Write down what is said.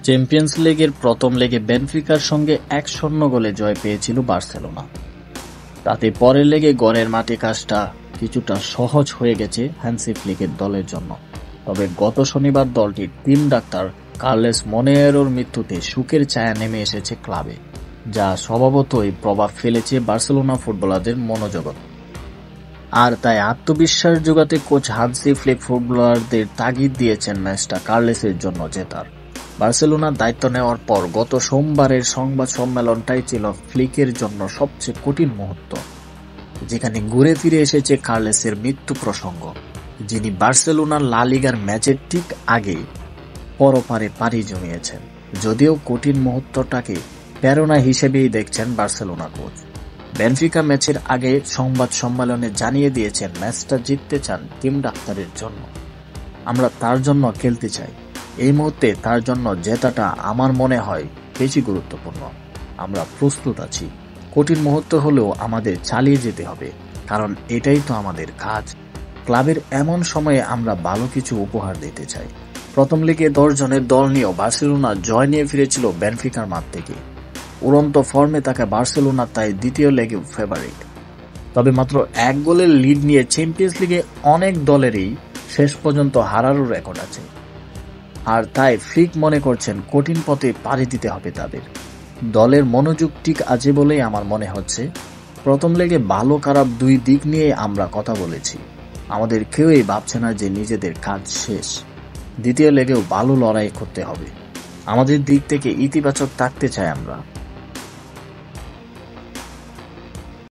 Champions লিগের প্রথম লেগে বেনফিকার সঙ্গে 1-0 গোলে জয় পেয়েছিল বার্সেলোনা। তাতে পরের লেগে ঘরের মাঠে কাজটা কিছুটা সহজ হয়ে গেছে হ্যান্সি ফ্লিকের দলের জন্য। তবে গত শনিবার দলটির টিম ডাক্তার কার্লেস মনেরোর মৃত্যুতে শোকের ছায়া নেমে এসেছে ক্লাবে, যা স্বভাবতই প্রভাব ফেলেছে বার্সেলোনা ফুটবলারদের মনোজগৎ। আর তাই আত্মবিশ্বাস জোগাতে কোচ হান্সি ফ্লিক ফুটবলারদের তাগিদ দিয়েছেন ম্যাচটা কার্লেসের জন্য জেতার। বার্সেলোনার দায়িত্ব নেওয়ার পর গত সোমবারের সংবাদ সম্মেলনটাই ছিল ফ্লিকের জন্য সবচেয়ে কঠিন মুহূর্ত, যেখানে ঘুরে ফিরে এসেছে কার্লেসের মৃত্যু প্রসঙ্গ, যিনি বার্সেলোনার লা লিগার ম্যাচের ঠিক আগে পরপারে পাড়ি জমিয়েছেন। যদিও কঠিন মুহূর্তটাকে প্রেরণা হিসেবেই দেখছেন বার্সেলোনা কোচ। বেনফিকা ম্যাচের আগে সংবাদ সম্মেলনে জানিয়ে দিয়েছেন ম্যাচটা জিততে চান টিম ডাক্তারের জন্য। আমরা তার জন্য খেলতে চাই। এই মুহূর্তে তার জন্য জেতাটা আমার মনে হয় বেশি গুরুত্বপূর্ণ। আমরা প্রস্তুত আছি। কঠিন মুহূর্ত হলেও আমাদের চালিয়ে যেতে হবে, কারণ এটাই তো আমাদের কাজ। ক্লাবের এমন সময়ে আমরা ভালো কিছু উপহার দিতে চাই। প্রথম লিগে 10 জনের দল নিয়েও বার্সেলোনা জয় নিয়ে ফিরেছিল বেনফিকার মাঠ থেকে। উড়ন্ত ফর্মে থাকা বার্সেলোনা তাই দ্বিতীয় লেগে ফেভারিট। তবে মাত্র 1 গোলের লিড নিয়ে চ্যাম্পিয়ন্স লিগে অনেক দলেরই শেষ পর্যন্ত হারারও রেকর্ড আছে। আর তাই ফ্লিক মনে করছেন কঠিন পথে পাড়ি দিতে হবে তাদের। দলের মনোযোগ ঠিক আছে বলেই আমার মনে হচ্ছে। প্রথম লেগে ভালো খারাপ দুই দিক নিয়ে আমরা কথা বলেছি। আমাদের কেউই ভাবছে না যে নিজেদের কাজ শেষ। দ্বিতীয় লেগেও ভালো লড়াই করতে হবে। আমাদের দিক থেকে ইতিবাচক থাকতে চাই আমরা।